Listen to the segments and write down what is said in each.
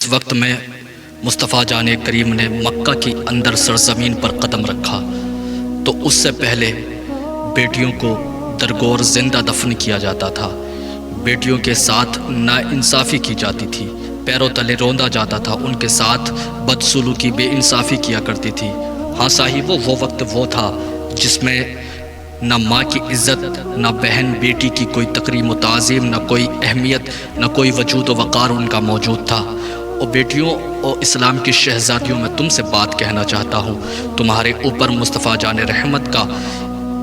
اس وقت میں مصطفیٰ جان کریم نے مکہ کی اندر سرزمین پر قدم رکھا تو اس سے پہلے بیٹیوں کو درگور زندہ دفن کیا جاتا تھا، بیٹیوں کے ساتھ ناانصافی کی جاتی تھی، پیروں تلے روندا جاتا تھا، ان کے ساتھ بدسلوکی بے انصافی کیا کرتی تھی۔ ہاں صاحب، وہ وقت وہ تھا جس میں نہ ماں کی عزت، نہ بہن بیٹی کی کوئی تکریم و تعظیم، نہ کوئی اہمیت، نہ کوئی وجود و وقار ان کا موجود تھا۔ اور بیٹیوں اور اسلام کی شہزادیوں، میں تم سے بات کہنا چاہتا ہوں، تمہارے اوپر مصطفیٰ جان رحمت کا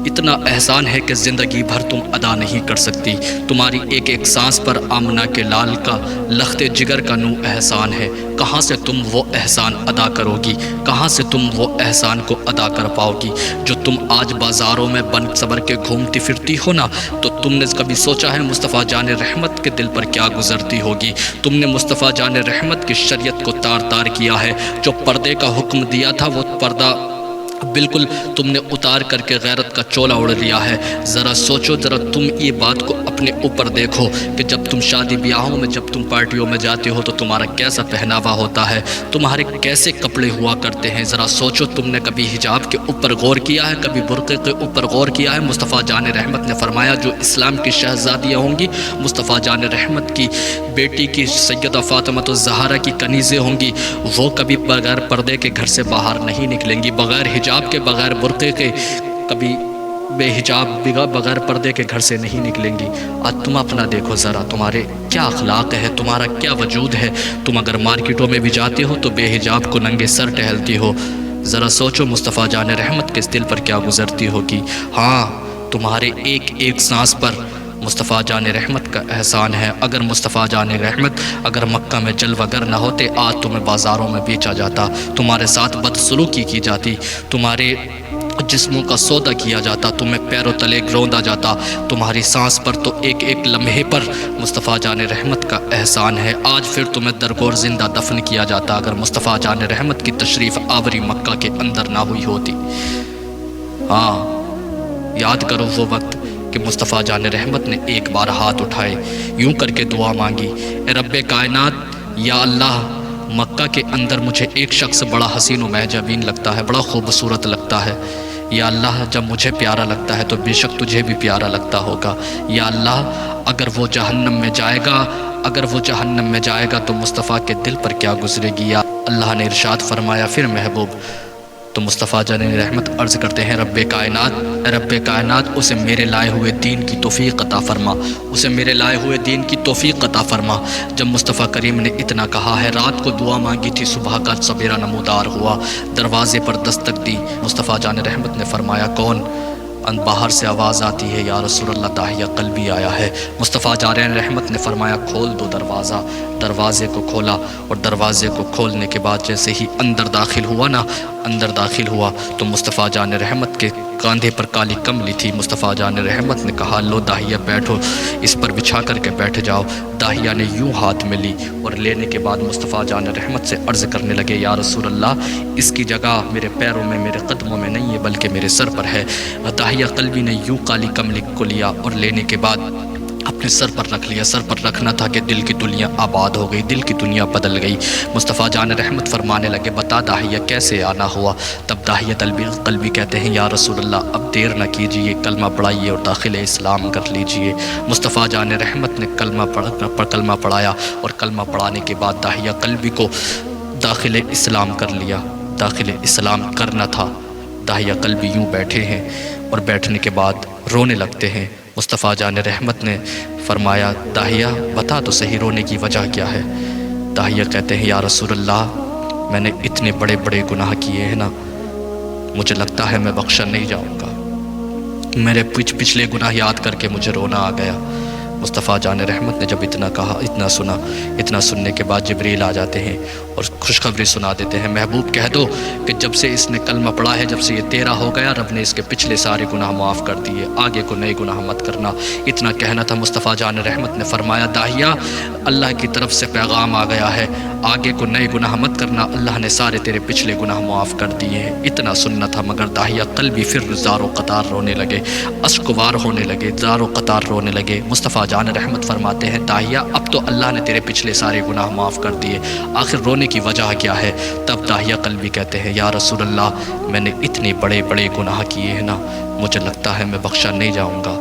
اتنا احسان ہے کہ زندگی بھر تم ادا نہیں کر سکتی۔ تمہاری ایک ایک سانس پر آمنہ کے لال کا لخت جگر کا نو احسان ہے۔ کہاں سے تم وہ احسان ادا کرو گی؟ کہاں سے تم وہ احسان کو ادا کر پاؤ گی جو تم آج بازاروں میں بن صبر کے گھومتی پھرتی ہو نا؟ تو تم نے کبھی سوچا ہے مصطفیٰ جان رحمت کے دل پر کیا گزرتی ہوگی؟ تم نے مصطفیٰ جان رحمت کی شریعت کو تار تار کیا ہے۔ جو پردے کا حکم دیا تھا وہ پردہ بالکل تم نے اتار کر کے غیرت کا چولا اڑ لیا ہے۔ ذرا سوچو، ذرا تم یہ بات کو اپنے اوپر دیکھو کہ جب تم شادی بیاہوں میں، جب تم پارٹیوں میں جاتے ہو تو تمہارا کیسا پہناوا ہوتا ہے، تمہارے کیسے کپڑے ہوا کرتے ہیں۔ ذرا سوچو، تم نے کبھی حجاب کے اوپر غور کیا ہے؟ کبھی برقعے کے اوپر غور کیا ہے؟ مصطفیٰ جان رحمت نے فرمایا جو اسلام کی شہزادیاں ہوں گی، مصطفیٰ جان رحمت کی بیٹی کی سیدہ فاطمہ الزہرا کی کنیزیں ہوں گی، وہ کبھی بغیر پردے کے گھر سے باہر نہیں نکلیں گی، بغیر حجاب کے، بغیر برقعے کے، کبھی بے حجاب بغیر پردے کے گھر سے نہیں نکلیں گی۔ آج تم اپنا دیکھو ذرا، تمہارے کیا اخلاق ہے، تمہارا کیا وجود ہے۔ تم اگر مارکیٹوں میں بھی جاتے ہو تو بے حجاب کو ننگے سر ٹہلتی ہو۔ ذرا سوچو مصطفیٰ جان رحمت کے دل پر کیا گزرتی ہوگی۔ ہاں، تمہارے ایک ایک سانس پر مصطفیٰ جان رحمت کا احسان ہے۔ اگر مصطفیٰ جان رحمت اگر مکہ میں جلوہ گر نہ ہوتے، آج تمہیں بازاروں میں بیچا جاتا، تمہارے ساتھ بدسلوکی کی جاتی، تمہارے جسموں کا سودا کیا جاتا، تمہیں پیروں تلے روندا جاتا، تمہاری سانس پر تو ایک ایک لمحے پر مصطفیٰ جان رحمت کا احسان ہے۔ آج پھر تمہیں درگور زندہ دفن کیا جاتا اگر مصطفیٰ جان رحمت کی تشریف آوری مکہ کے اندر نہ ہوئی ہوتی۔ ہاں، یاد کرو وہ وقت کہ مصطفیٰ جان رحمت نے ایک بار ہاتھ اٹھائے، یوں کر کے دعا مانگی، اے رب کائنات، یا اللہ، مکہ کے اندر مجھے ایک شخص بڑا حسین و محجبین لگتا ہے، بڑا خوبصورت لگتا ہے۔ یا اللہ، جب مجھے پیارا لگتا ہے تو بے شک تجھے بھی پیارا لگتا ہوگا۔ یا اللہ، اگر وہ جہنم میں جائے گا، اگر وہ جہنم میں جائے گا تو مصطفیٰ کے دل پر کیا گزرے گی؟ یا اللہ نے ارشاد فرمایا پھر محبوب، تو مصطفیٰ جان رحمت عرض کرتے ہیں، رب کائنات اسے میرے لائے ہوئے دین کی توفیق عطا فرما، اسے میرے لائے ہوئے دین کی توفیق عطا فرما۔ جب مصطفیٰ کریم نے اتنا کہا ہے، رات کو دعا مانگی تھی، صبح کا سبیرا نمودار ہوا، دروازے پر دستک دی، مصطفیٰ جان رحمت نے فرمایا کون؟ باہر سے آواز آتی ہے، یا رسول اللہ داہیہ قلبی آیا ہے۔ مصطفیٰ جان رحمت نے فرمایا کھول دو دروازہ۔ دروازے کو کھولا، اور دروازے کو کھولنے کے بعد جیسے ہی اندر داخل ہوا تو مصطفیٰ جان رحمت کے کاندھے پر کالی کملی تھی۔ مصطفیٰ جان رحمت نے کہا لو داہیہ بیٹھو، اس پر بچھا کر کے بیٹھ جاؤ۔ داہیہ نے یوں ہاتھ میں لی، اور لینے کے بعد مصطفیٰ جان رحمت سے عرض کرنے لگے، یا رسول اللہ، اس کی جگہ میرے پیروں میں، میرے قدموں میں نہیں ہے بلکہ میرے سر پر ہے۔ داہیہ قلبی نے یوں کالی کملی کو لیا اور لینے کے بعد اپنے سر پر رکھ لیا۔ سر پر رکھنا تھا کہ دل کی دنیا آباد ہو گئی، دل کی دنیا بدل گئی۔ مصطفیٰ جان رحمت فرمانے لگے، بتا داہیہ کیسے آنا ہوا؟ تب داہیہ قلبی کہتے ہیں، یا رسول اللہ، اب دیر نہ کیجئے، کلمہ پڑھائیے اور داخل اسلام کر لیجئے۔ مصطفیٰ جان رحمت نے کلمہ پڑھایا، اور کلمہ پڑھانے کے بعد داہیہ قلبی کو داخل اسلام کر لیا۔ داخل اسلام کرنا تھا۔ داہیہ قلبی یوں بیٹھے ہیں، اور بیٹھنے کے بعد رونے لگتے ہیں۔ مصطفیٰ جان رحمت نے فرمایا، داہیہ بتا تو صحیح، رونے کی وجہ کیا ہے؟ داہیہ کہتے ہیں، یا رسول اللہ، میں نے اتنے بڑے بڑے گناہ کیے ہیں نا، مجھے لگتا ہے میں بخشا نہیں جاؤں گا۔ میرے پچھلے گناہ یاد کر کے مجھے رونا آ گیا۔ مصطفیٰ جان رحمت نے جب اتنا کہا، اتنا سنا، اتنا سننے کے بعد جبریل آ جاتے ہیں اور خوشخبری سنا دیتے ہیں، محبوب کہہ دو کہ جب سے اس نے کلمہ پڑھا ہے، جب سے یہ تیرا ہو گیا، رب نے اس کے پچھلے سارے گناہ معاف کر دیے، آگے کو نئے گناہ مت کرنا۔ اتنا کہنا تھا۔ مصطفیٰ جان رحمت نے فرمایا، داہیہ، اللہ کی طرف سے پیغام آ گیا ہے، آگے کو نئے گناہ مت کرنا، اللہ نے سارے تیرے پچھلے گناہ معاف کر دیے ہیں۔ اتنا سننا تھا، مگر داہیہ قلبی پھر زار و قطار رونے لگے، اشک وار ہونے لگے، زار و قطار رونے لگے۔ مصطفیٰ جان رحمت فرماتے ہیں داہیہ اب تو اللہ نے تیرے پچھلے سارے گناہ معاف کر دیے، آخر رونے کی وجہ کیا ہے؟ تب داہیہ قلبی کہتے ہیں یا رسول اللہ میں نے اتنے بڑے بڑے گناہ کیے ہیں نا، مجھے لگتا ہے میں بخشا نہیں جاؤں گا،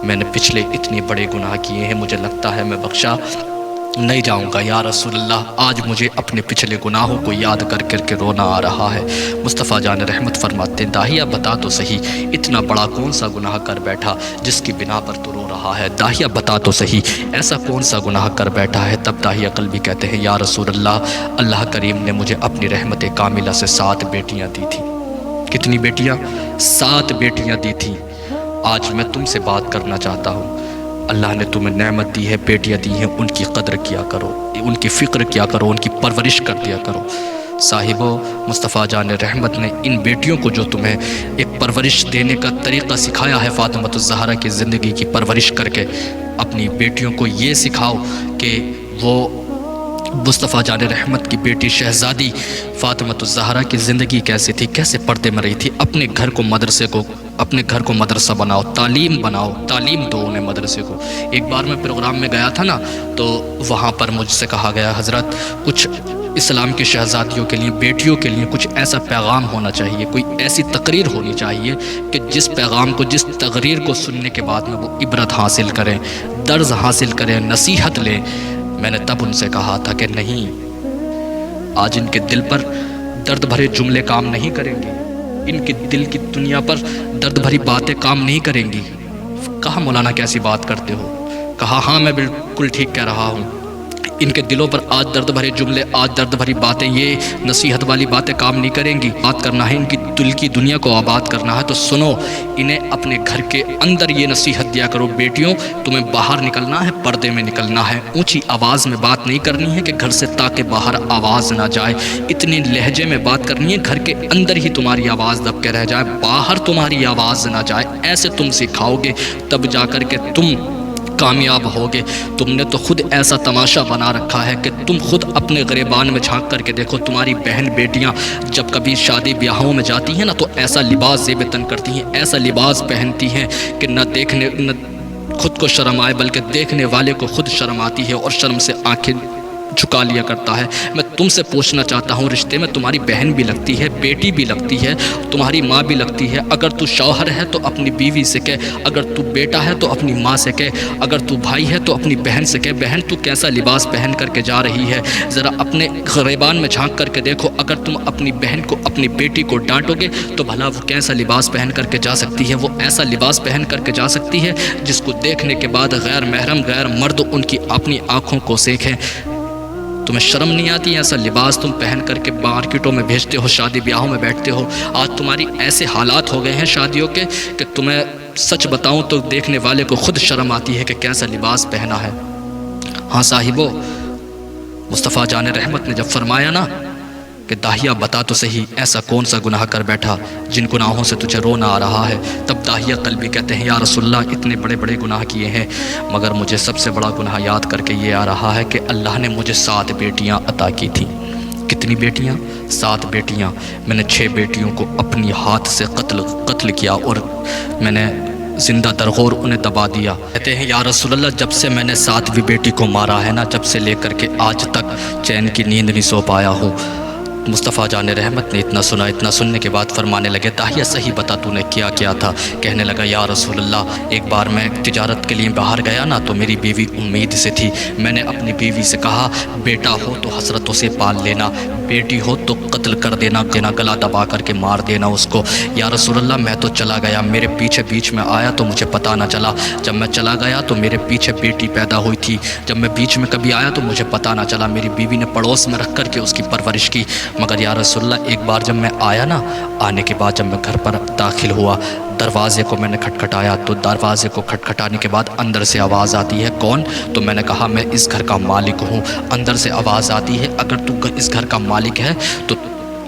میں نے پچھلے اتنے بڑے گناہ کیے ہیں، مجھے لگتا ہے میں بخشا نہیں جاؤں گا یا رسول اللہ، آج مجھے اپنے پچھلے گناہوں کو یاد کر کر کے رونا آ رہا ہے۔ مصطفیٰ جان رحمت فرماتے ہیں داہیہ بتا تو صحیح اتنا بڑا کون سا گناہ کر بیٹھا جس کی بنا پر تو رو رہا ہے، داہیہ بتا تو صحیح ایسا کون سا گناہ کر بیٹھا ہے؟ تب داہیہ قلبی کہتے ہیں یا رسول اللہ، اللہ کریم نے مجھے اپنی رحمت کاملہ سے 7 بیٹیاں دی تھیں۔ کتنی بیٹیاں؟ 7 بیٹیاں دی تھیں۔ آج میں تم سے بات کرنا چاہتا ہوں، اللہ نے تمہیں نعمت دی ہے، بیٹیاں دی ہیں، ان کی قدر کیا کرو، ان کی فکر کیا کرو، ان کی پرورش کر دیا کرو۔ صاحبو، مصطفیٰ جان رحمت نے ان بیٹیوں کو جو تمہیں ایک پرورش دینے کا طریقہ سکھایا ہے، فاطمۃ الزہرا کی زندگی کی پرورش کر کے اپنی بیٹیوں کو یہ سکھاؤ کہ وہ مصطفیٰ جان رحمت کی بیٹی شہزادی فاطمۃ الزہرا کی زندگی کیسے تھی، کیسے پردے میں رہی تھی۔ اپنے گھر کو مدرسہ بناؤ، تعلیم بناؤ، تعلیم دو انہیں مدرسے کو۔ ایک بار میں پروگرام میں گیا تھا نا، تو وہاں پر مجھ سے کہا گیا حضرت کچھ اسلام کی شہزادیوں کے لیے، بیٹیوں کے لیے کچھ ایسا پیغام ہونا چاہیے، کوئی ایسی تقریر ہونی چاہیے کہ جس پیغام کو، جس تقریر کو سننے کے بعد میں وہ عبرت حاصل کریں، درس حاصل کریں، نصیحت لیں۔ میں نے تب ان سے کہا تھا کہ نہیں، آج ان کے دل پر درد بھرے جملے کام نہیں کریں گے، ان کے دل کی دنیا پر درد بھری باتیں کام نہیں کریں گی۔ کہا مولانا کیسی بات کرتے ہو؟ کہا ہاں میں بالکل ٹھیک کہہ رہا ہوں، ان کے دلوں پر آج درد بھرے جملے، آج درد بھری باتیں، یہ نصیحت والی باتیں کام نہیں کریں گی۔ بات کرنا ہے ان کی دل کی دنیا کو آباد کرنا ہے، تو سنو، انہیں اپنے گھر کے اندر یہ نصیحت دیا کرو، بیٹیوں تمہیں باہر نکلنا ہے، پردے میں نکلنا ہے، اونچی آواز میں بات نہیں کرنی ہے کہ گھر سے تاکہ باہر آواز نہ جائے، اتنے لہجے میں بات کرنی ہے گھر کے اندر ہی تمہاری آواز دب کے رہ جائے، باہر تمہاری آواز نہ جائے۔ ایسے تم سکھاؤ گے تب جا کر کے تم کامیاب ہوگے۔ تم نے تو خود ایسا تماشا بنا رکھا ہے کہ تم خود اپنے گریبان میں جھانک کر کے دیکھو، تمہاری بہن بیٹیاں جب کبھی شادی بیاہوں میں جاتی ہیں نا، تو ایسا لباس زیب تن کرتی ہیں، ایسا لباس پہنتی ہیں کہ نہ خود کو شرم آئے بلکہ دیکھنے والے کو خود شرم آتی ہے، اور شرم سے آنکھیں جھکا لیا کرتا ہے۔ میں تم سے پوچھنا چاہتا ہوں، رشتے میں تمہاری بہن بھی لگتی ہے، بیٹی بھی لگتی ہے، تمہاری ماں بھی لگتی ہے۔ اگر تو شوہر ہے تو اپنی بیوی سے کہے، اگر تو بیٹا ہے تو اپنی ماں سے کہے، اگر تو بھائی ہے تو اپنی بہن سے کہے، بہن تو کیسا لباس پہن کر کے جا رہی ہے، ذرا اپنے گریبان میں جھانک کر کے دیکھو۔ اگر تم اپنی بہن کو، اپنی بیٹی کو ڈانٹو گے تو بھلا وہ کیسا لباس پہن کر کے جا سکتی ہے؟ وہ ایسا لباس پہن کر کے جا سکتی ہے جس کو دیکھنے کے بعد غیر محرم، غیر مرد ان کی اپنی آنکھوں کو سینکھیں۔ تمہیں شرم نہیں آتی؟ ایسا لباس تم پہن کر کے مارکیٹوں میں بھیجتے ہو، شادی بیاہوں میں بیٹھتے ہو۔ آج تمہاری ایسے حالات ہو گئے ہیں شادیوں کے کہ تمہیں سچ بتاؤں تو دیکھنے والے کو خود شرم آتی ہے کہ کیسا لباس پہنا ہے۔ ہاں صاحبو، مصطفیٰ جان رحمت نے جب فرمایا نا کہ داہیہ بتا تو صحیح ایسا کون سا گناہ کر بیٹھا جن گناہوں سے تجھے رونا آ رہا ہے، تب داہیہ قلبی کہتے ہیں یا رسول اللہ اتنے بڑے بڑے گناہ کیے ہیں، مگر مجھے سب سے بڑا گناہ یاد کر کے یہ آ رہا ہے کہ اللہ نے مجھے 7 بیٹیاں عطا کی تھیں۔ کتنی بیٹیاں؟ 7 بیٹیاں۔ میں نے 6 بیٹیوں کو اپنی ہاتھ سے قتل کیا اور میں نے زندہ درغور انہیں دبا دیا۔ کہتے ہیں یا رسول اللہ جب سے میں نے 7ویں بیٹی کو مارا ہے نا، جب سے لے کر کے آج تک چین کی نیند نہیں سو پایا ہوں۔ مصطفیٰ جان رحمت نے اتنا سنا، اتنا سننے کے بعد فرمانے لگے داہیہ صحیح بتا تو نے کیا کیا تھا؟ کہنے لگا یا رسول اللہ ایک بار میں تجارت کے لیے باہر گیا نا، تو میری بیوی امید سے تھی، میں نے اپنی بیوی سے کہا بیٹا ہو تو حسرتوں سے پال لینا، بیٹی ہو تو قتل کر دینا، گلا دبا کر کے مار دینا اس کو۔ یا رسول اللہ میں تو چلا گیا، میرے پیچھے بیچ میں آیا تو مجھے پتہ نہ چلا، جب میں چلا گیا تو میرے پیچھے بیٹی پیدا ہوئی تھی، جب میں بیچ میں کبھی آیا تو مجھے پتہ نہ چلا، میری بیوی نے پڑوس میں رکھ کر کے اس کی پرورش کی۔ مگر یا رسول اللہ ایک بار جب میں آیا نا، آنے کے بعد جب میں گھر پر داخل ہوا، دروازے کو میں نے کھٹکھٹایا تو دروازے کو کھٹکھٹانے کے بعد اندر سے آواز آتی ہے کون؟ تو میں نے کہا میں اس گھر کا مالک ہوں۔ اندر سے آواز آتی ہے اگر تو اس گھر کا مالک ہے تو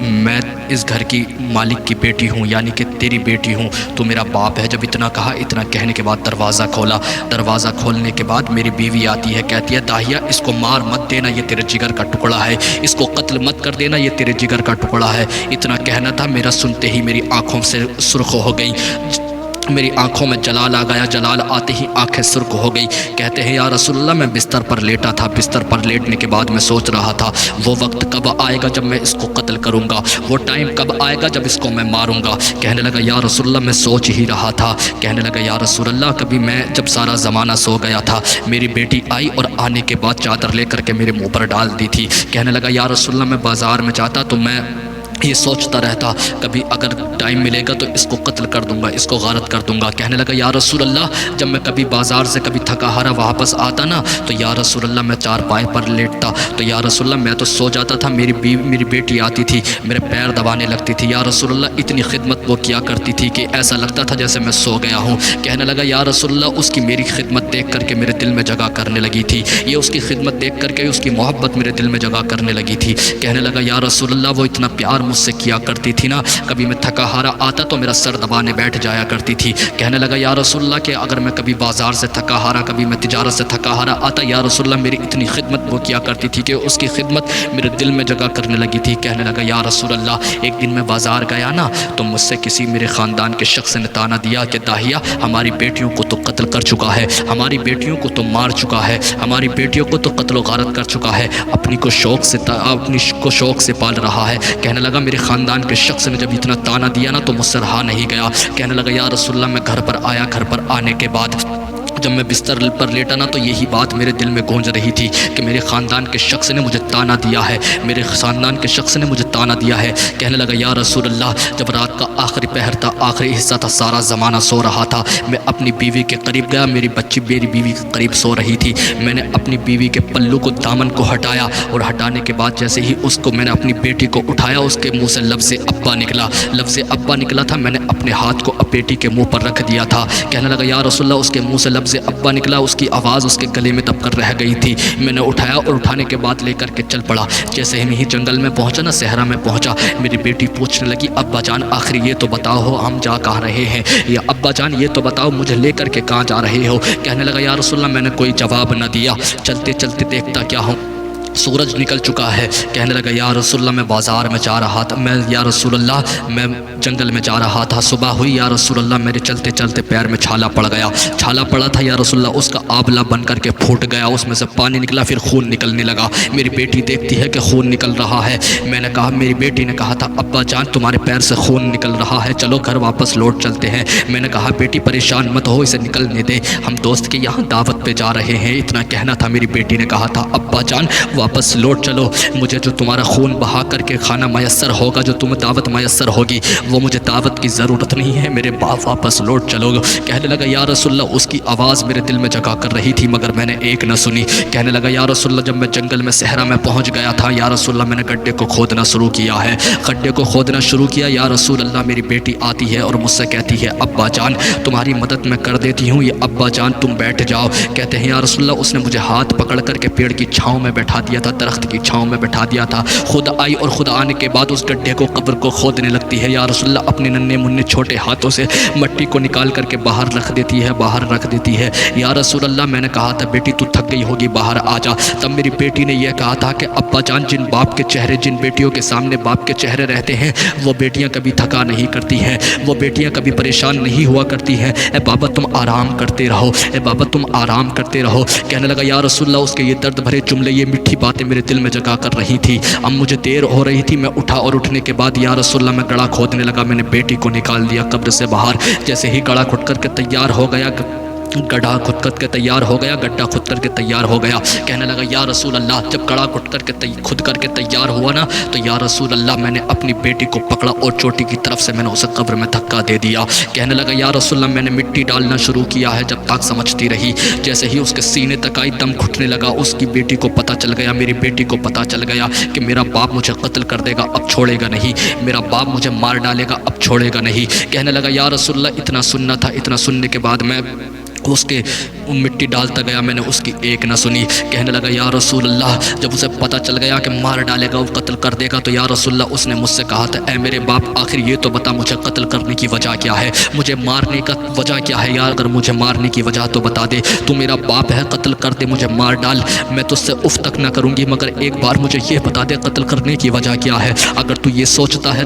میں اس گھر کی مالک کی بیٹی ہوں، یعنی کہ تیری بیٹی ہوں، تو میرا باپ ہے۔ جب اتنا کہا، اتنا کہنے کے بعد دروازہ کھولا، دروازہ کھولنے کے بعد میری بیوی آتی ہے، کہتی ہے داہیہ اس کو مار مت دینا، یہ تیرے جگر کا ٹکڑا ہے، اس کو قتل مت کر دینا، یہ تیرے جگر کا ٹکڑا ہے۔ اتنا کہنا تھا، میرا سنتے ہی میری آنکھوں سے سرخ ہو گئی۔ میری آنکھوں میں جلال آ گیا، جلال آتے ہی آنکھیں سرخ ہو گئی۔ کہتے ہیں یا رسول اللہ میں بستر پر لیٹا تھا، بستر پر لیٹنے کے بعد میں سوچ رہا تھا وہ وقت کب آئے گا جب میں اس کو قتل کروں گا، وہ ٹائم کب آئے گا جب اس کو میں ماروں گا۔ کہنے لگا یا رسول اللہ میں سوچ ہی رہا تھا۔ کہنے لگا یا رسول اللہ کبھی میں جب سارا زمانہ سو گیا تھا، میری بیٹی آئی اور آنے کے بعد چادر لے کر کے میرے منہ پر ڈال دی تھی۔ کہنے لگا یا رسول اللہ میں بازار میں جاتا تو میں یہ سوچتا رہتا کبھی اگر ٹائم ملے گا تو اس کو قتل کر دوں گا، اس کو غارت کر دوں گا۔ کہنے لگا یا رسول اللہ جب میں کبھی بازار سے کبھی تھکا ہارا واپس آتا نا تو یا رسول اللہ میں چارپائی پر لیٹتا تو یا رسول اللہ میں تو سو جاتا تھا، میری بیٹی آتی تھی میرے پیر دبانے لگتی تھی، یا رسول اللہ اتنی خدمت وہ کیا کرتی تھی کہ ایسا لگتا تھا جیسے میں سو گیا ہوں۔ کہنے لگا یا رسول اللہ اس کی میری خدمت دیکھ کر کے میرے دل میں جگہ کرنے لگی تھی، یہ اس کی خدمت دیکھ کر کے اس کی محبت میرے دل میں جگہ کرنے لگی تھی۔ کہنے لگا یا رسول اللہ وہ اتنا پیار مجھ سے کیا کرتی تھی نا، کبھی میں تھکا ہارا آتا تو میرا سر دبانے بیٹھ جایا کرتی تھی۔ کہنے لگا یا رسول اللہ کہ اگر میں کبھی بازار سے تھکا ہارا، کبھی میں تجارت سے تھکا ہارا آتا، یا رسول اللہ میری اتنی خدمت وہ کیا کرتی تھی کہ اس کی خدمت میرے دل میں جگہ کرنے لگی تھی۔ کہنے لگا یا رسول اللہ ایک دن میں بازار گیا نا تو مجھ سے کسی میرے خاندان کے شخص نے تانا دیا کہ داہیہ ہماری بیٹیوں کو تو قتل کر چکا ہے، ہماری بیٹیوں کو تو مار چکا ہے، ہماری بیٹیوں کو تو قتل و غارت کر چکا ہے، اپنی کو شوق سے پال رہا ہے۔ کہنے لگا میرے خاندان کے شخص نے جب اتنا تانا دیا نا تو مجھ سے رہا نہیں گیا۔ کہنے لگا یا رسول اللہ میں گھر پر آیا، گھر پر آنے کے بعد جب میں بستر پر لیٹا نا تو یہی بات میرے دل میں گونج رہی تھی کہ میرے خاندان کے شخص نے مجھے تانا دیا ہے، میرے خاندان کے شخص نے مجھے تانا دیا ہے۔ کہنے لگا یا رسول اللہ جب رات کا آخری پہر تھا، آخری حصہ تھا، سارا زمانہ سو رہا تھا، میں اپنی بیوی کے قریب گیا، میری بیوی کے قریب سو رہی تھی، میں نے اپنی بیوی کے پلو کو دامن کو ہٹایا اور ہٹانے کے بعد جیسے ہی اس کو میں نے اپنی بیٹی کو اٹھایا اس کے منہ سے لفظ ابا نکلا، لفظ ابا نکلا تھا، میں نے اپنے ہاتھ کو بیٹی کے منہ پر رکھ دیا تھا۔ کہنے لگا یا رسول اللہ اس کے منہ سے لفظ ابا نکلا، اس کی آواز اس کے گلے میں دب کر رہ گئی تھی، میں نے اٹھایا اور اٹھانے کے بعد لے کر کے چل پڑا۔ جیسے ہی جنگل میں پہنچا نا، صحرا میں پہنچا، میری بیٹی پوچھنے لگی ابا جان آخر یہ تو بتاؤ ہم جا کہاں رہے ہیں، یا ابا جان یہ تو بتاؤ مجھے لے کر کے کہاں جا رہے ہو۔ کہنے لگا یا رسول اللہ میں نے کوئی جواب نہ دیا، چلتے چلتے دیکھتا کیا ہوں سورج نکل چکا ہے۔ کہنے لگا یا رسول اللہ میں بازار میں جا رہا تھا، یا رسول اللہ میں جنگل میں جا رہا تھا، صبح ہوئی یا رسول اللہ میرے چلتے چلتے پیر میں چھالا پڑ گیا، چھالا پڑا تھا یا رسول اللہ اس کا آبلہ بن کر کے پھوٹ گیا، اس میں سے پانی نکلا، پھر خون نکلنے لگا۔ میری بیٹی دیکھتی ہے کہ خون نکل رہا ہے، میں نے کہا میری بیٹی نے کہا تھا ابا جان تمہارے پیر سے خون نکل رہا ہے، چلو گھر واپس لوٹ چلتے ہیں۔ میں نے کہا بیٹی پریشان مت ہو، اسے نکلنے دے، ہم دوست کے یہاں دعوت پہ جا رہے ہیں، اتنا کہنا تھا۔ میری بیٹی نے کہا تھا ابا جان واپس لوٹ چلو، مجھے جو تمہارا خون بہا کر کے کھانا میسر ہوگا، جو تمہیں دعوت میسر ہوگی، وہ مجھے دعوت کی ضرورت نہیں ہے، میرے باپ واپس لوٹ چلو۔ کہنے لگا یا رسول اللہ اس کی آواز میرے دل میں جگہ کر رہی تھی مگر میں نے ایک نہ سنی۔ کہنے لگا یا رسول اللہ جب میں جنگل میں صحرا میں پہنچ گیا تھا یا رسول اللہ میں نے گڈھے کو کھودنا شروع کیا ہے، گڈھے کو کھودنا شروع کیا۔ یا رسول اللہ میری بیٹی آتی ہے اور مجھ سے کہتی ہے ابا جان تمہاری مدد میں کر دیتی ہوں، یہ ابا جان تم بیٹھ جاؤ۔ کہتے ہیں یا رسول اللہ اس نے مجھے ہاتھ پکڑ کر کے پیڑ کی چھاؤں میں بیٹھا دیا تھا، درخت کی چھاؤں میں بیٹھا دیا تھا، خود آئی اور خود آنے کے بعد اس گڈھے کو قبر کو کھودنے لگتی ہے۔ یا رسول اللہ اپنے ننھے منھے چھوٹے ہاتھوں سے مٹی کو نکال کر کے باہر رکھ دیتی ہے۔ یا رسول اللہ میں نے کہا تھا بیٹی تو تھک گئی ہوگی باہر آ جا، تب میری بیٹی نے یہ کہا تھا کہ ابا جان جن باپ کے چہرے، جن بیٹیوں کے سامنے باپ کے چہرے رہتے ہیں وہ بیٹیاں کبھی تھکا نہیں کرتی ہیں، وہ بیٹیاں کبھی پریشان نہیں ہوا کرتی ہیں، اے بابا تم آرام کرتے رہو، اے بابا تم آرام کرتے رہو۔ کہنے لگا یا رسول اللہ اس کے یہ درد بھرے جملے، یہ میٹھی باتیں میرے دل میں جگہ کر رہی تھی۔ اب مجھے دیر ہو رہی تھی، میں اٹھا اور اٹھنے کے بعد یا رسول اللہ میں گڑھا کھودنے لگا، میں نے بیٹی کو نکال دیا قبر سے باہر۔ جیسے ہی گڑھا کھود کر کے تیار ہو گیا، گڑھا خود کر کے تیار ہو گیا، گڈھا خود کر کے تیار ہو گیا۔ کہنے لگا یا رسول اللہ جب گڑھا خود کر کے تیار ہوا نا تو یا رسول اللہ میں نے اپنی بیٹی کو پکڑا اور چوٹی کی طرف سے میں نے اسے قبر میں دھکا دے دیا۔ کہنے لگا یا رسول اللہ میں نے مٹی ڈالنا شروع کیا ہے، جب تک سمجھتی رہی، جیسے ہی اس کے سینے تک آئی دم گھٹنے لگا، اس کی بیٹی کو پتہ چل گیا، میری بیٹی کو پتہ چل گیا کہ میرا باپ مجھے قتل کر دے گا، اب چھوڑے گا نہیں، میرا باپ مجھے مار ڈالے گا، اب چھوڑے گا نہیں۔ کہنے لگا یا رسول اللہ اتنا سننا تھا، اتنا سننے کے بعد میں اس کے مٹی ڈالتا گیا، میں نے اس کی ایک نہ سنی۔ کہنے لگا یا رسول اللہ، جب اسے پتہ چل گیا کہ مار ڈالے گا، وہ قتل کر دے گا، تو یا رسول اللہ اس نے مجھ سے کہا تھا اے میرے باپ آخر یہ تو بتا مجھے قتل کرنے کی وجہ کیا ہے، مجھے مارنے کا وجہ کیا ہے یار، اگر مجھے مارنے کی وجہ تو بتا دے، تو میرا باپ ہے، قتل کر دے، مجھے مار ڈال، میں تجھ سے اف تک نہ کروں گی، مگر ایک بار مجھے یہ بتا دے قتل کرنے کی وجہ کیا ہے۔ اگر تو یہ سوچتا ہے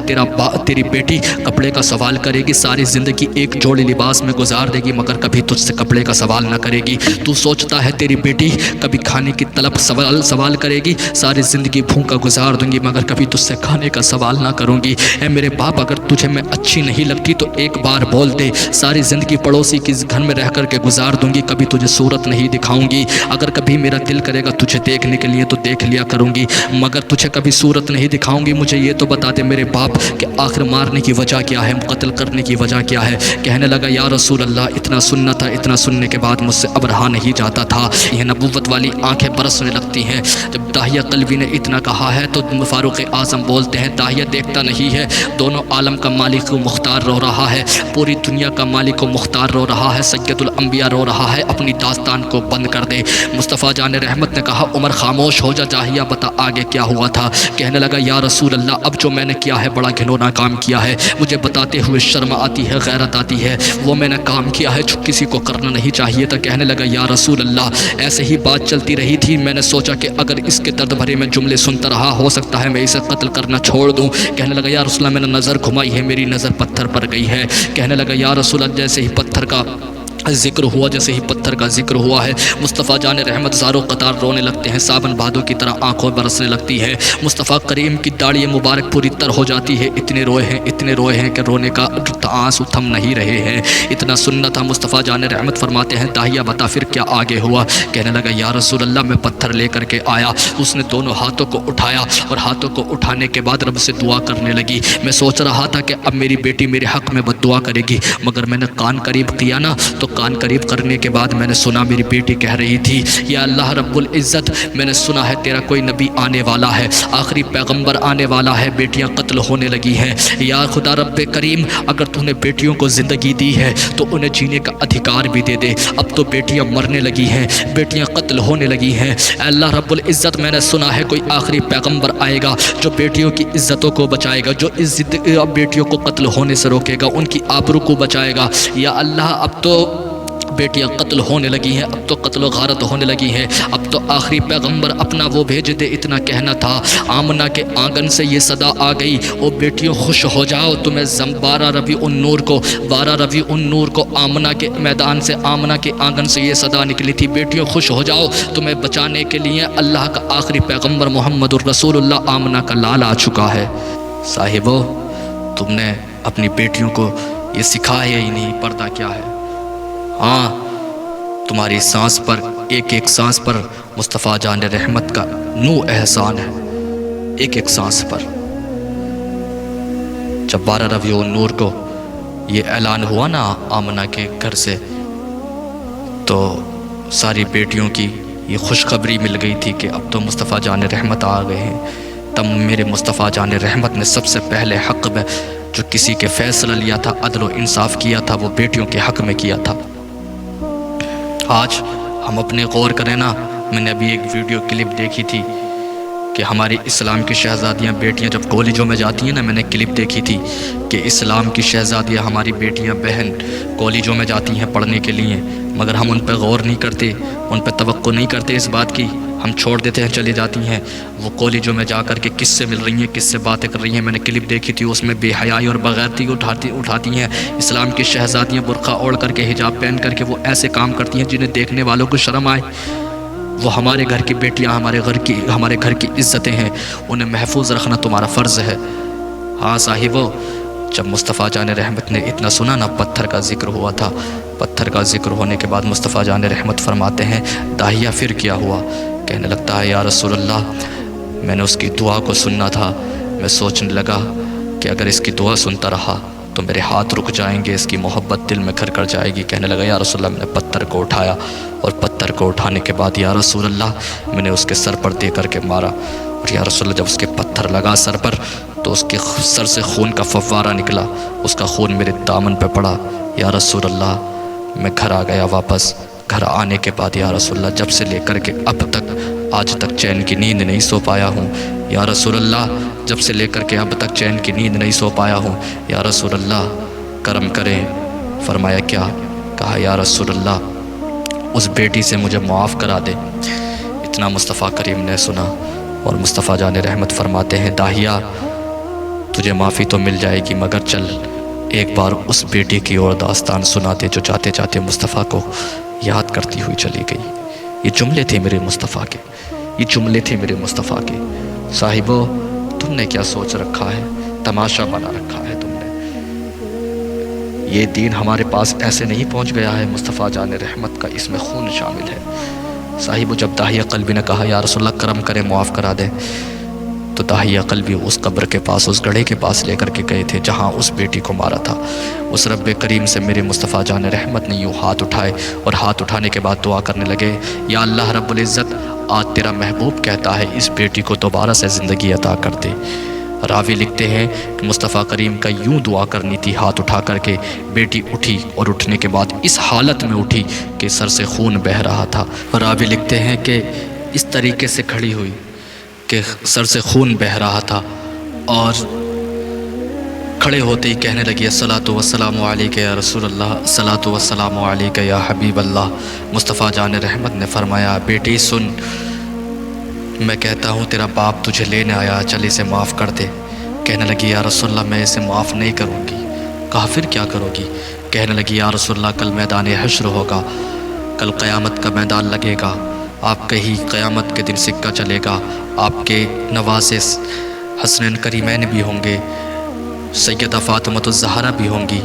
تیری بیٹی کپڑے کا سوال کرے گی، ساری زندگی ایک جوڑے لباس میں گزار دے گی، مگر کبھی تجھ سے کپڑے کا سوال نہ کرے گی۔ تو سوچتا ہے تیری بیٹی کبھی کھانے کی طلب سوال کرے گی، ساری زندگی بھوکا گزار دوں گی، مگر کبھی تجھ سے کھانے کا سوال نہ کروں گی۔ اے میرے باپ اگر تجھے میں اچھی نہیں لگتی تو ایک بار بول دے، ساری زندگی پڑوسی کے گھر میں رہ کر کے گزار دوں گی، کبھی تجھے صورت نہیں دکھاؤں گی، اگر کبھی میرا دل کرے گا تجھے دیکھنے کے لیے تو دیکھ لیا کروں گی، مگر تجھے کبھی صورت نہیں دکھاؤں گی۔ مجھے یہ تو بتا دے میرے باپ کہ آخر مارنے کی وجہ کیا ہے، قتل کرنے کی وجہ کیا ہے۔ کہنے لگا یا رسول اللہ اتنا سننا تھا، اتنا سننے کے بعد مجھ سے اب رہا نہیں جاتا تھا۔ یہ نبوت والی آنکھیں برسنے لگتی ہیں۔ جب داہیہ قلبی نے اتنا کہا ہے تو فاروق اعظم بولتے ہیں داہیہ دیکھتا نہیں ہے، دونوں عالم کا مالک و مختار رو رہا ہے، پوری دنیا کا مالک و مختار رو رہا ہے، سید الانبیاء رو رہا ہے، اپنی داستان کو بند کر دے۔ مصطفیٰ جان رحمت نے کہا عمر خاموش ہو جا، داہیہ بتا آگے کیا ہوا تھا۔ کہنے لگا یا رسول اللہ اب جو میں نے کیا ہے بڑا گھنونا کام کیا ہے، مجھے بتاتے ہوئے شرم آتی ہے، غیرت آتی ہے، وہ میں نے کام کیا ہے جو کسی کو کرنا نہیں چاہیے تھا۔ کہنے لگا یا رسول اللہ ایسے ہی بات چلتی رہی تھی، میں نے سوچا کہ اگر اس کے درد بھرے میں جملے سنتا رہا ہو سکتا ہے میں اسے قتل کرنا چھوڑ دوں۔ کہنے لگا یا رسول اللہ میں نے نظر گھمائی ہے، میری نظر پتھر پر گئی ہے۔ کہنے لگا یا رسول اللہ جیسے ہی پتھر کا ذکر ہوا، جیسے ہی پتھر کا ذکر ہوا ہے مصطفیٰ جان رحمت زاروں قطار رونے لگتے ہیں، سابن بھادوں کی طرح آنکھوں برسنے لگتی ہے۔ مصطفیٰ کریم کی داڑھی مبارک پوری تر ہو جاتی ہے، اتنے روئے ہیں کہ رونے کا آنسو تھم نہیں رہے ہیں۔ اتنا سننا تھا۔ مصطفیٰ جان رحمت فرماتے ہیں داہیہ بتا پھر کیا آگے ہوا۔ کہنے لگا یا رسول اللہ میں پتھر لے کر کے آیا، اس نے دونوں ہاتھوں کو اٹھایا اور ہاتھوں کو اٹھانے کے بعد رب سے دعا کرنے لگی۔ میں سوچ رہا تھا کہ اب میری بیٹی میرے حق میں بد دعا کرے گی، مگر میں نے کان قریب کیا نا تو کان قریب کرنے کے بعد میں نے سنا میری بیٹی کہہ رہی تھی یا اللہ رب العزت میں نے سنا ہے تیرا کوئی نبی آنے والا ہے، آخری پیغمبر آنے والا ہے، بیٹیاں قتل ہونے لگی ہیں، یا خدا رب کریم اگر تو نے بیٹیوں کو زندگی دی ہے تو انہیں جینے کا ادھیکار بھی دے دے، اب تو بیٹیاں مرنے لگی ہیں، بیٹیاں قتل ہونے لگی ہیں۔ اللہ رب العزت میں نے سنا ہے کوئی آخری پیغمبر آئے گا جو بیٹیوں کی عزتوں کو بچائے گا، جو بیٹیوں کو قتل ہونے سے روکے گا، ان کی آبرو کو بچائے گا۔ یا اللہ اب تو بیٹیاں قتل ہونے لگی ہیں، اب تو قتل و غارت ہونے لگی ہیں، اب تو آخری پیغمبر اپنا وہ بھیج دے، اتنا کہنا تھا۔ آمنہ کے آنگن سے یہ صدا آ گئی او بیٹیوں خوش ہو جاؤ، تمہیں 12 ربیع النور کو آمنہ کے میدان سے، آمنہ کے آنگن سے یہ صدا نکلی تھی، بیٹیوں خوش ہو جاؤ، تمہیں بچانے کے لیے اللہ کا آخری پیغمبر محمد الرسول اللہ آمنہ کا لال آ چکا ہے۔ صاحبو تم نے اپنی بیٹیوں کو یہ سکھایا ہی نہیں پردہ کیا ہے۔ ہاں تمہاری سانس پر، ایک ایک سانس پر مصطفیٰ جان رحمت کا احسان ہے، ایک ایک سانس پر۔ جب 12 ربیع النور کو یہ اعلان ہوا نا آمنہ کے گھر سے تو ساری بیٹیوں کی یہ خوشخبری مل گئی تھی کہ اب تو مصطفیٰ جان رحمت آ گئے ہیں۔ تب میرے مصطفیٰ جان رحمت نے سب سے پہلے حق میں جو کسی کے فیصلہ لیا تھا، عدل و انصاف کیا تھا، وہ بیٹیوں کے حق میں کیا تھا۔ آج ہم اپنے غور کریں نا، میں نے ابھی ایک ویڈیو کلپ دیکھی تھی کہ ہماری اسلام کی شہزادیاں بیٹیاں جب کالجوں میں جاتی ہیں نا، میں نے کلپ دیکھی تھی کہ اسلام کی شہزادیاں ہماری بیٹیاں بہن کالجوں میں جاتی ہیں پڑھنے کے لیے، مگر ہم ان پہ غور نہیں کرتے، ان پہ توقع نہیں کرتے اس بات کی، ہم چھوڑ دیتے ہیں چلی جاتی ہیں۔ وہ کالجوں میں جا کر کے کس سے مل رہی ہیں، کس سے باتیں کر رہی ہیں، میں نے کلپ دیکھی تھی، اس میں بے حیائی اور بغیرتی اٹھاتی ہیں۔ اسلام کی شہزادیاں برقع اوڑھ کر کے، حجاب پہن کر کے وہ ایسے کام کرتی ہیں جنہیں دیکھنے والوں کو شرم آئے۔ وہ ہمارے گھر کی بیٹیاں، ہمارے گھر کی عزتیں ہیں، انہیں محفوظ رکھنا تمہارا فرض ہے۔ ہاں صاحبو جب مصطفیٰ جان رحمت نے اتنا سنا نا، پتھر کا ذکر ہوا تھا، پتھر کا ذکر ہونے کے بعد مصطفیٰ جان رحمت فرماتے ہیں داہیہ پھر کیا ہوا؟ کہنے لگتا ہے یا رسول اللہ میں نے اس کی دعا کو سننا تھا، میں سوچنے لگا کہ اگر اس کی دعا سنتا رہا تو میرے ہاتھ رک جائیں گے، اس کی محبت دل میں گھر کر جائے گی۔ کہنے لگا یا رسول اللہ میں نے پتھر کو اٹھایا اور پتھر کو اٹھانے کے بعد یا رسول اللہ میں نے اس کے سر پر دے کر کے مارا، اور یا رسول اللہ جب اس کے پتھر لگا سر پر تو اس کے سر سے خون کا فوارہ نکلا، اس کا خون میرے دامن پہ پڑا۔ یا رسول اللہ میں گھر آ گیا واپس، گھر آنے کے بعد یا رسول اللہ جب سے لے کر کے اب تک آج تک چین کی نیند نہیں سو پایا ہوں یا رسول اللہ، جب سے لے کر کے اب تک چین کی نیند نہیں سو پایا ہوں یا رسول اللہ کرم کریں۔ فرمایا کیا؟ کہا یا رسول اللہ اس بیٹی سے مجھے معاف کرا دے۔ اتنا مصطفیٰ کریم نے سنا اور مصطفیٰ جان رحمت فرماتے ہیں داہیہ تجھے معافی تو مل جائے گی مگر چل ایک بار اس بیٹی کی اور داستان سنا دے جو چاہتے چاہتے مصطفیٰ کو یاد کرتی ہوئی چلی گئی۔ یہ جملے تھے میرے مصطفیٰ کے، یہ جملے تھے میرے مصطفیٰ کے۔ صاحبو تم نے کیا سوچ رکھا ہے، تماشا بنا رکھا ہے تم نے۔ یہ دین ہمارے پاس ایسے نہیں پہنچ گیا ہے، مصطفیٰ جان رحمت کا اس میں خون شامل ہے۔ صاحبو جب داہیہ قلبی نے کہا یا رسول اللہ کرم کرے معاف کرا دے، تو داہیہ قلبی اس قبر کے پاس، اس گڑھے کے پاس لے کر کے گئے تھے جہاں اس بیٹی کو مارا تھا۔ اس رب کریم سے میرے مصطفیٰ جان رحمت نے یوں ہاتھ اٹھائے اور ہاتھ اٹھانے کے بعد دعا کرنے لگے یا اللہ رب العزت آج تیرا محبوب کہتا ہے اس بیٹی کو دوبارہ سے زندگی عطا کر دے۔ راوی لکھتے ہیں کہ مصطفیٰ کریم کا یوں دعا کرنی تھی ہاتھ اٹھا کر کے، بیٹی اٹھی اور اٹھنے کے بعد اس حالت میں اٹھی کہ سر سے خون بہہ رہا تھا۔ راوی لکھتے ہیں کہ اس طریقے سے کھڑی ہوئی کہ سر سے خون بہہ رہا تھا اور کھڑے ہوتے ہی کہنے لگی الصلاۃ والسلام علیک یا رسول اللہ، الصلاۃ والسلام علیک یا حبیب اللہ۔ مصطفیٰ جان رحمت نے فرمایا بیٹی سن، میں کہتا ہوں تیرا باپ تجھے لینے آیا، چل اسے معاف کر دے۔ کہنے لگی یا رسول اللہ میں اسے معاف نہیں کروں گی۔ کہا پھر کیا کرو گی؟ کہنے لگی یا رسول اللہ کل میدان حشر ہوگا، کل قیامت کا میدان لگے گا، آپ کے ہی قیامت کے دن سکہ چلے گا، آپ کے نواسے حسنین کریمین بھی ہوں گے، سیدہ فاطمہ الزہرا بھی ہوں گی،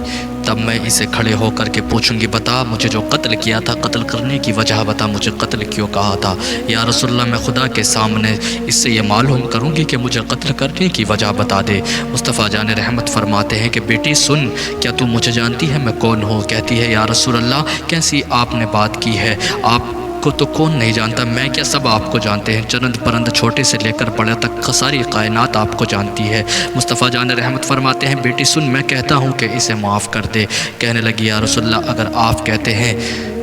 تب میں اسے کھڑے ہو کر کے پوچھوں گی بتا مجھے جو قتل کیا تھا، قتل کرنے کی وجہ بتا، مجھے قتل کیوں کہا تھا؟ یا رسول اللہ میں خدا کے سامنے اس سے یہ معلوم کروں گی کہ مجھے قتل کرنے کی وجہ بتا دے۔ مصطفیٰ جان رحمت فرماتے ہیں کہ بیٹی سن، کیا تو مجھے جانتی ہے میں کون ہوں؟ کہتی ہے یا رسول اللہ کیسی آپ نے بات کی ہے، آپ کو تو کون نہیں جانتا، میں کیا سب آپ کو جانتے ہیں، چرند پرند چھوٹے سے لے کر بڑے تک ساری کائنات آپ کو جانتی ہے۔ مصطفیٰ جان رحمت فرماتے ہیں بیٹی سن، میں کہتا ہوں کہ اسے معاف کر دے۔ کہنے لگی یا رسول اللہ اگر آپ کہتے ہیں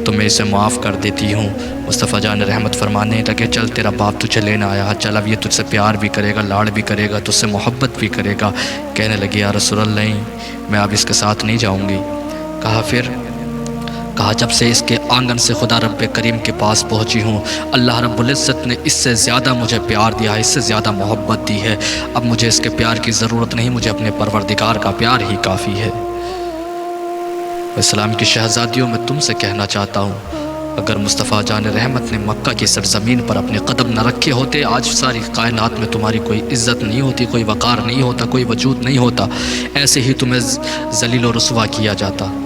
تو میں اسے معاف کر دیتی ہوں۔ مصطفیٰ جان رحمت فرمانے لگے چل تیرا باپ تجھے لینا آیا، چل اب یہ تجھ سے پیار بھی کرے گا، لاڑ بھی کرے گا، تجھ سے محبت بھی کرے گا۔ کہنے لگی یا رسول اللہ نہیں، میں اب اس کے ساتھ نہیں جاؤں گی۔ کہا پھر؟ کہا جب سے اس کے آنگن سے خدا رب کریم کے پاس پہنچی ہوں، اللہ رب العزت نے اس سے زیادہ مجھے پیار دیا ہے، اس سے زیادہ محبت دی ہے، اب مجھے اس کے پیار کی ضرورت نہیں، مجھے اپنے پروردگار کا پیار ہی کافی ہے۔ اسلام کی شہزادیوں میں تم سے کہنا چاہتا ہوں اگر مصطفیٰ جان رحمت نے مکہ کی سرزمین پر اپنے قدم نہ رکھے ہوتے آج ساری کائنات میں تمہاری کوئی عزت نہیں ہوتی، کوئی وقار نہیں ہوتا، کوئی وجود نہیں ہوتا، ایسے ہی تمہیں ذلیل و رسوا کیا جاتا۔